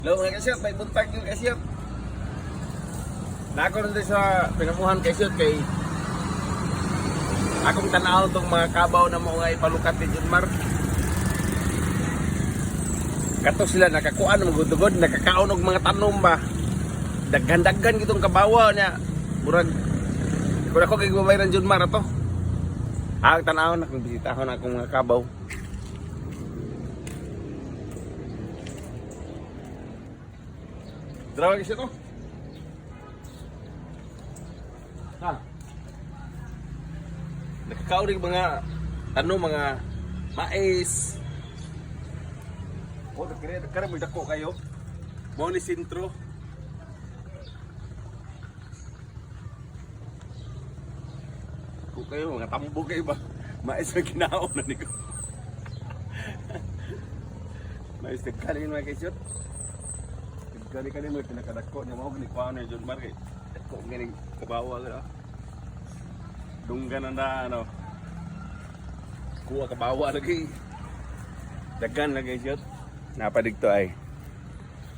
Hello mga kasyot, may buntag yung kasyot. Nako rin sa pinamuhan kasyot kay akong tanaw tong mga kabaw na mo nga ipalukat ni Junmar. Kato sila nakakuan ng gudugod, nakakaon og mga tanom ba. Daghan-daghan gitong kabawa niya. Murag kung ako kay gubayran Junmar ato. Ang tanaw na kung bisitahon akong mga kabaw. Drawa kasi ito. Ha? Nakakaunig mga mga mais. O, nakara mo dako kayo. Mo ni sintro. Kung kayo, mga tambo kayo ba? Mais na kinaon na niko. Mais nagkalin mga kasyot. Kali-kali mo pinakadako niya mo ni kuan ni Junmar kay dako ganing kabawa gala. Dunggan na ano. Kuha kabawa lagi. Dagan lagi shot. Napa digto ay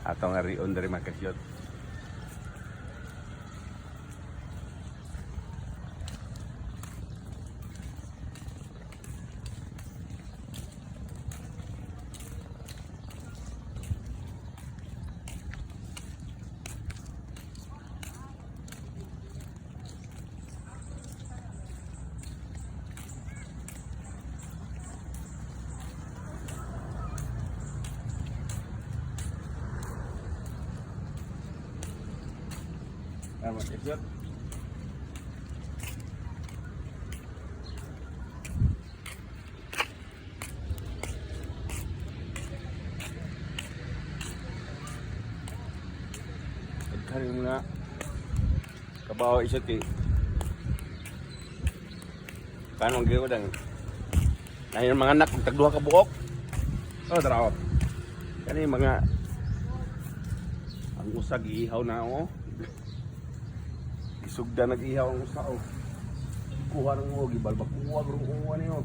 atong arion dari makasyot. Tama kasyot. Kali mga kabawa isot eh. Kanong gawin dang ngayon mga anak tagduha ka buok. Oh, taraw. Kani mga ang usag ihaw na oh. Isugda nag-ihaw ang usa oh. Kuha nang mo gibalbak kuha gurong kuha niyo.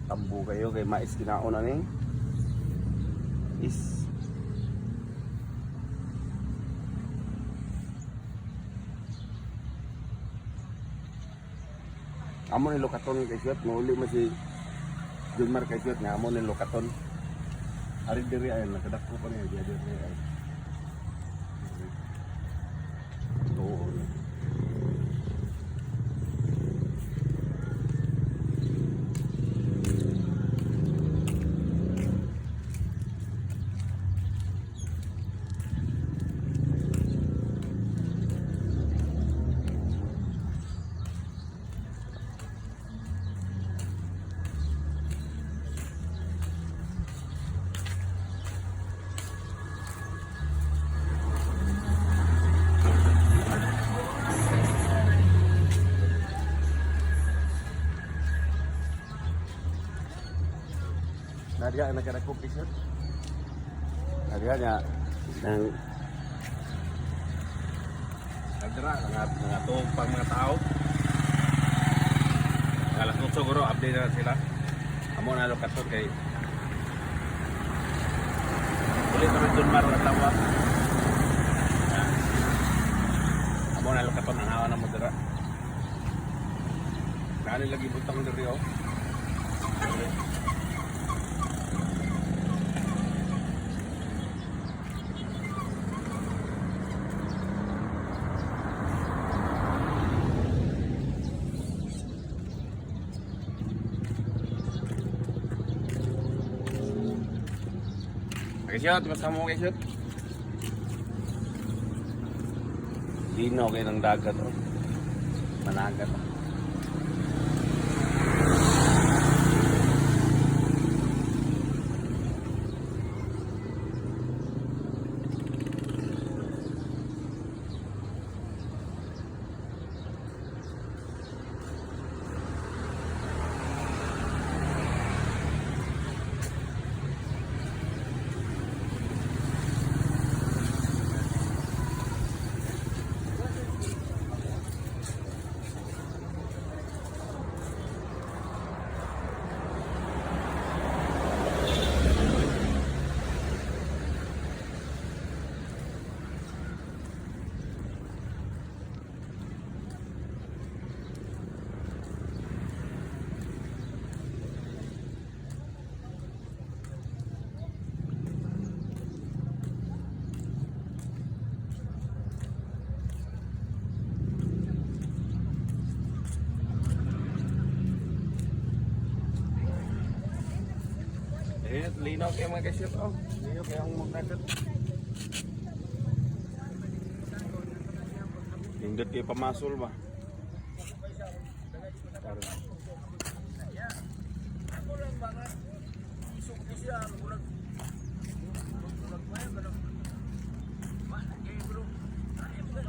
Tambo kayo kay mais kinaon na ning. Is amo ni lokaton kay syot mauli man si Junmar kay syot nga amo ni lokaton. Ari diri ay nakadako pa niya dia diri ay. Oo. Nadia nagkadako kisot. Nadia nya nang nagdra nga tuog pang mga tao. Alas 8 siguro update na sila. Amo na lokaton kay ulit pa rin Junmar na tawa. Amo na lokaton ang hawa na modera. Kani lagi butang diri oh. Kasyot, mas kamo kasyot. Dino kayo ng dagat oh. Managat oh. Linaw kayo mga kasyot. Oh, linaw kayo ang mga kasyot. Hindot kayo pamasol ba? Ako lang mga isok ko siya. Mulag mayo ka lang. Mana kayo bro. Ano ba?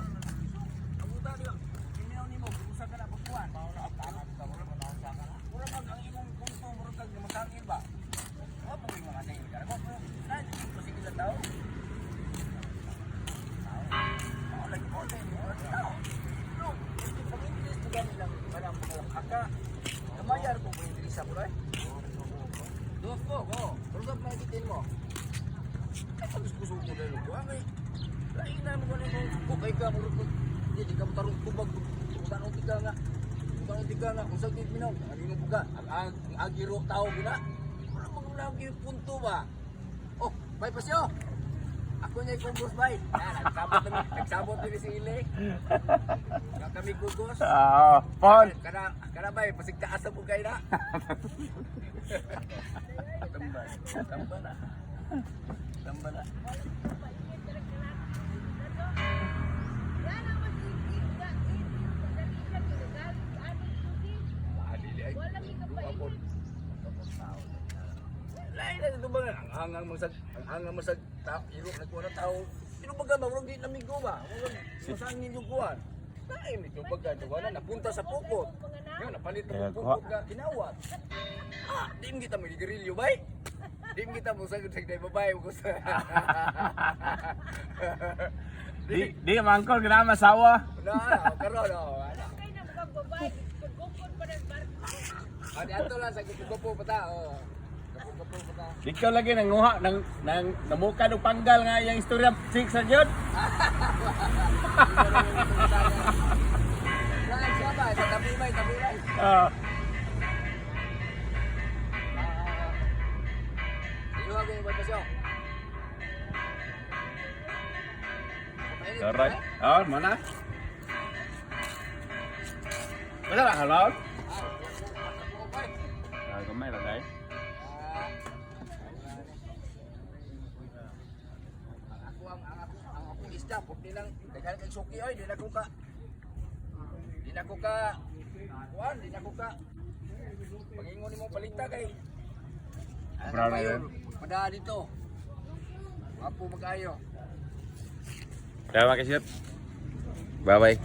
Ang uta niyo. Kinaw ni mo. Usa ka na bukuan. Mauna ang tanan ka. Wala mo na usa ka na. Wala mag ang imong punto. Murag kang masangin ba? Wala po yung mga tingin ka. Ano ko sige lang tao. Ako lagi mo din. Bro, pag-English ko gani lang. Parang aka. Kamayar ko po yung Teresa bro eh. Dos po, ko. Tulog na ikitin mo. Ay, pag-gusto ko dahil ko. Ay, lain namin ko nito. Kukay ka, murag ko. Hindi ka matarong tubag. Kung tika nga. Kung tika nga. Kung sakit minaw. Ano yung buka? Ang agiro tao gina. Wala mag-ulang yung punto ba? Oh, may pasyo. Ako niya yung kumbos bay. Nagsabot din si Ile. Kami kugos. Pon. Kana bay, pasigtaas sa bugay na. Tamba na. Tamba na. Lain na ito ba ang hangang masag tao, iro na kuha na tao. Sino ba gama? Walang di namigo ba? Walang masangin yung kuhan. Lain ito ba gano'n? Napunta sa pupot. Ngayon, napalit na pupot ka kinawat. Di mo kita mo ligarilyo ba? Di mo kita mo sagod-sagod na babae mo gusto. Di mangkol ka na masawa. Karoon na. Di ato lang sa kupo pa ta. Ikaw lagi nanguha nang namuka ng panggal nga yung istorya 6 sa jud. Lain siya ba? Sa tabi may. Iluwag yung bagtasyon. Alright. Oh, mana? Mana lah halal? Gamay lah dai. Ang akong isda, puti lang, daghan kay suki oy, di na ko ka. Di na ko Pangingon mo palita kay. Bravo na yan. Pada dito. Apo mag-ayo. Kaya mga kasyot. Bye-bye.